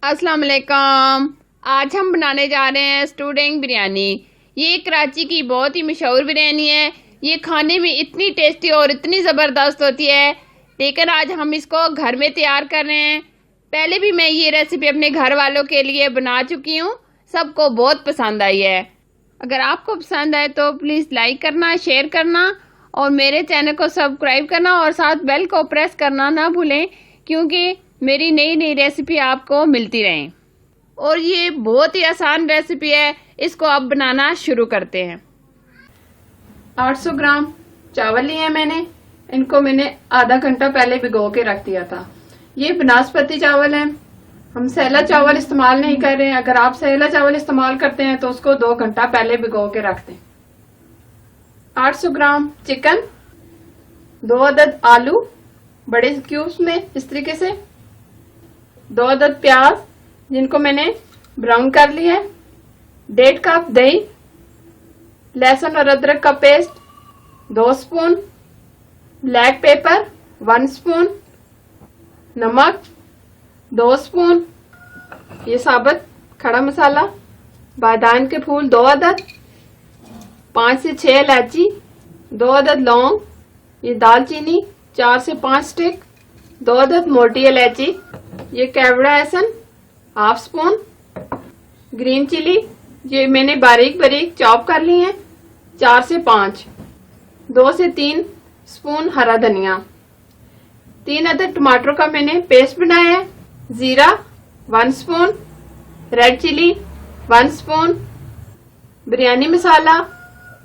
अस्सलाम वालेकुम। आज हम बनाने जा रहे हैं स्टूडेंट बिरयानी। ये कराची की बहुत ही मशहूर बिरयानी है। ये खाने में इतनी टेस्टी और इतनी ज़बरदस्त होती है, लेकिन आज हम इसको घर में तैयार कर रहे हैं। पहले भी मैं ये रेसिपी अपने घर वालों के लिए बना चुकी हूँ, सबको बहुत पसंद आई है। अगर आपको पसंद आए तो प्लीज़ लाइक करना, शेयर करना और मेरे चैनल को सब्सक्राइब करना और साथ बेल को प्रेस करना ना भूलें, क्योंकि मेरी नई नई रेसिपी आपको मिलती रहें। और ये बहुत ही आसान रेसिपी है, इसको अब बनाना शुरू करते हैं। 800 ग्राम चावल लिए हैं मैंने। इनको मैंने आधा घंटा पहले भिगो के रख दिया था। ये बनास्पति चावल है, हम सैला चावल इस्तेमाल नहीं कर रहे हैं। अगर आप सैला चावल इस्तेमाल करते हैं तो उसको 2 घंटा पहले भिगो के रख दें। 800 ग्राम चिकन, 2 अदद आलू बड़े क्यूब्स में इस तरीके से, 2 अदद प्याज जिनको मैंने ब्राउन कर लिया है, 1.5 कप दही, लहसुन और अदरक का paste 2 spoon, black pepper 1 spoon, नमक 2 स्पून, ये साबुत खड़ा मसाला, बादाम के फूल 2 अदद, 5 से 6 इलायची, 2 अदद लौंग, ये दालचीनी 4 से 5 स्टिक, 2 अदद मोटी इलायची, ये केवड़ा एहसन 1/2 स्पून, ग्रीन चिली ये मैंने बारीक बारीक चॉप कर ली है 4 से 5, 2 से 3 स्पून हरा धनिया, 3 अदद टमाटर का मैंने पेस्ट बनाया है, जीरा 1 spoon, red chilli 1 spoon, biryani masala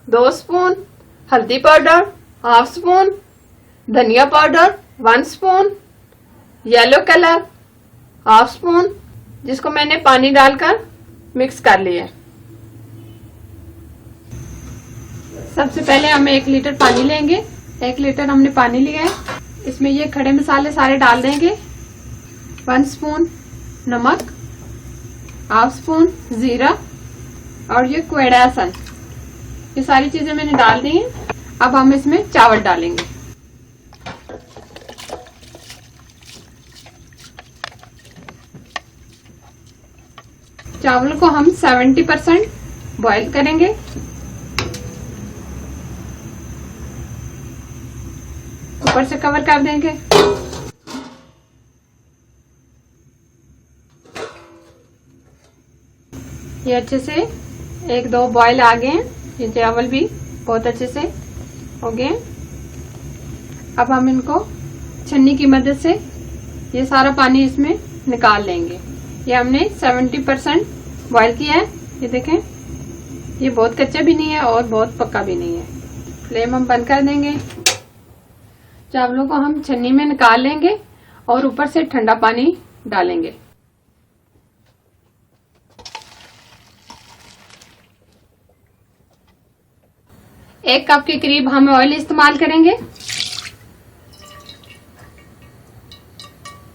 2 spoon, हल्दी पाउडर 1/2 स्पून, धनिया powder 1 spoon, yellow colour 1/2 spoon, जिसको मैंने पानी डालकर मिक्स कर लिया है। सबसे पहले हम 1 लीटर पानी लेंगे। 1 लीटर हमने पानी लिया है, इसमें ये खड़े मसाले सारे डाल देंगे। 1 स्पून नमक, 1/2 स्पून जीरा और ये केवड़ा एहसन, ये सारी चीजें मैंने डाल दी हैं। अब हम इसमें चावल डालेंगे। चावल को हम 70% बॉईल करेंगे। ऊपर से कवर कर देंगे। ये अच्छे से 1-2 बॉईल आ गए हैं। ये चावल भी बहुत अच्छे से हो गए। अब हम इनको छन्नी की मदद से ये सारा पानी इसमें निकाल लेंगे। ये हमने 70% बॉईल किया है। ये देखें, ये बहुत कच्चा भी नहीं है और बहुत पक्का भी नहीं है। फ्लेम हम बंद कर देंगे। चावलों को हम छन्नी में निकाल लेंगे और ऊपर से ठंडा पानी डालेंगे। एक कप के करीब हम ऑयल इस्तेमाल करेंगे।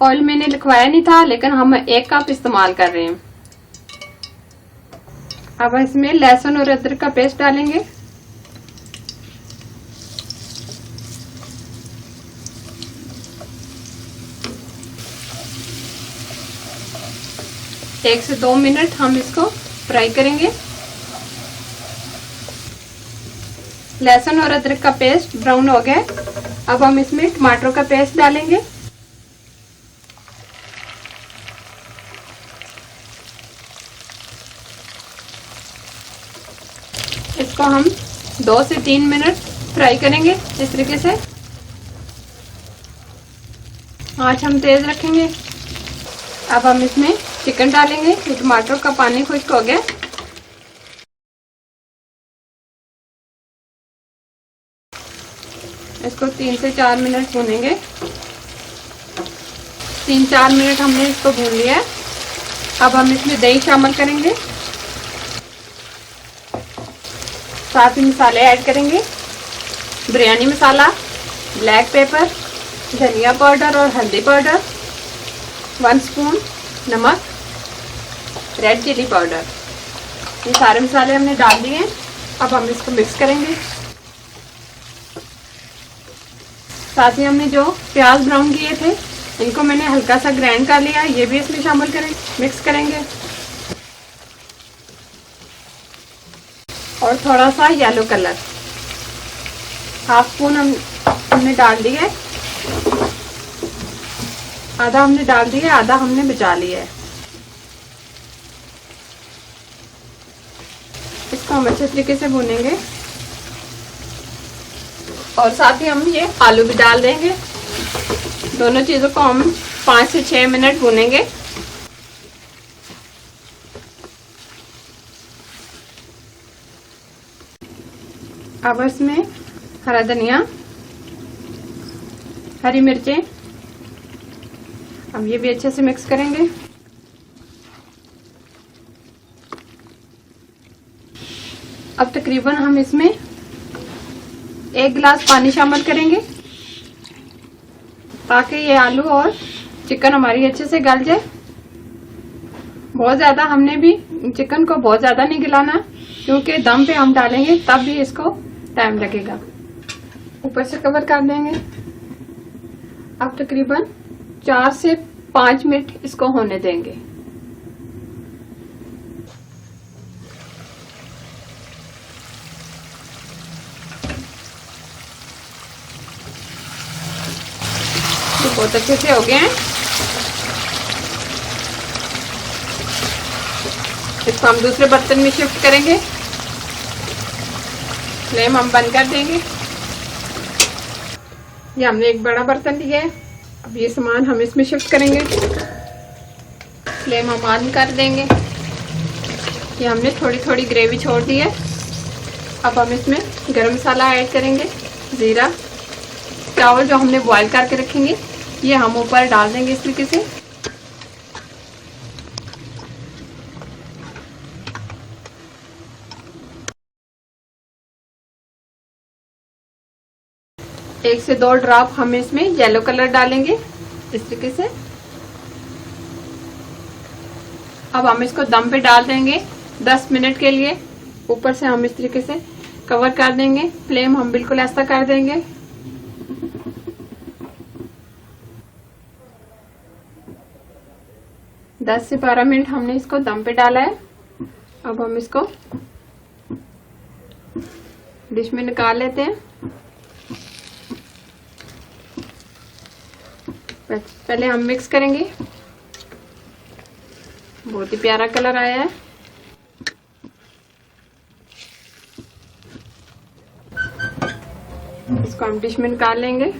ऑयल मैंने लिखवाया नहीं था, लेकिन हम 1 कप इस्तेमाल कर रहे हैं। अब इसमें लहसुन और अदरक का पेस्ट डालेंगे। एक से 2 मिनट हम इसको फ्राई करेंगे। लहसुन और अदरक का पेस्ट ब्राउन हो गया। अब हम इसमें टमाटर का पेस्ट डालेंगे। इसको हम 2 से 3 मिनट फ्राई करेंगे इस तरीके से। आंच हम तेज रखेंगे। अब हम इसमें चिकन डालेंगे। ये टमाटर का पानी खुश्क हो गया। इसको 3 से 4 मिनट भूनेंगे। 3-4 मिनट हमने इसको भून लिया है। अब हम इसमें दही शामिल करेंगे, साथ ही मसाले ऐड करेंगे। बिरयानी मसाला, ब्लैक पेपर, धनिया पाउडर और हल्दी पाउडर, 1 स्पून नमक, रेड चिली पाउडर, ये सारे मसाले हमने डाल दिए हैं। अब हम इसको मिक्स करेंगे। साथ ही हमने जो प्याज ब्राउन किए थे इनको मैंने हल्का सा ग्राइंड कर लिया, ये भी इसमें शामिल करेंगे, मिक्स करेंगे। और थोड़ा सा येलो कलर, हाफ स्पून हमने डाल दिया है, आधा हमने डाल दिया, आधा हमने बचा लिया है। इसको हम अच्छे तरीके से भूनेंगे और साथ ही हम ये आलू भी डाल देंगे। दोनों चीजों को हम 5 से 6 मिनट भूनेंगे। अब इसमें हरा धनिया, हरी मिर्चें, अब ये भी अच्छे से मिक्स करेंगे। अब तकरीबन हम इसमें 1 गिलास पानी शामिल करेंगे ताकि ये आलू और चिकन हमारी अच्छे से गल जाए। बहुत ज्यादा हमने भी चिकन को बहुत ज्यादा नहीं गलाना क्योंकि दम पे हम डालेंगे तब भी इसको टाइम लगेगा। ऊपर से कवर कर देंगे। अब तकरीबन 4 से 5 मिनट इसको होने देंगे। बहुत अच्छे से हो गए हैं। इसको हम दूसरे बर्तन में शिफ्ट करेंगे। फ्लेम हम बंद कर देंगे। ये हमने एक बड़ा बर्तन लिया है। अब ये सामान हम इसमें शिफ्ट करेंगे। फ्लेम हम ऑन कर देंगे। ये हमने थोड़ी थोड़ी ग्रेवी छोड़ दी है। अब हम इसमें गरम मसाला ऐड करेंगे, जीरा, चावल जो हमने बॉईल करके रखेंगे ये हम ऊपर डाल देंगे इस तरीके से। एक से 2 ड्रॉप हम इसमें येलो कलर डालेंगे इस तरीके से। अब हम इसको दम पे डाल देंगे 10 मिनट के लिए। ऊपर से हम इस तरीके से कवर कर देंगे। फ्लेम हम बिल्कुल ऐसा कर देंगे। दस से 12 मिनट हमने इसको दम पे डाला है। अब हम इसको डिश में निकाल लेते हैं। पहले हम मिक्स करेंगे। बहुत ही प्यारा कलर आया है। इसको हम डिश में निकाल लेंगे।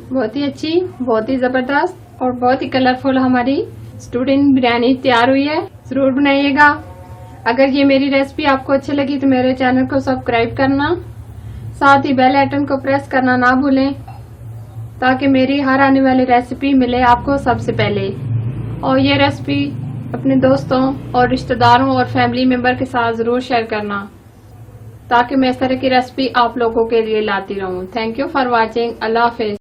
बहुत ही अच्छी, बहुत ही जबरदस्त और बहुत ही कलरफुल हमारी स्टूडेंट बिरयानी तैयार हुई है। जरूर बनाइएगा। अगर ये मेरी रेसिपी आपको अच्छी लगी तो मेरे चैनल को सब्सक्राइब करना, साथ ही बेल आइकन को प्रेस करना ना भूलें ताकि मेरी हर आने वाली रेसिपी मिले आपको सबसे पहले। और ये रेसिपी अपने दोस्तों और रिश्तेदारों और फैमिली मेंबर के साथ जरूर शेयर करना ताकि मैं इस तरह की रेसिपी आप लोगों के लिए लाती रहूं। Thank you for watching. Allah Hafiz.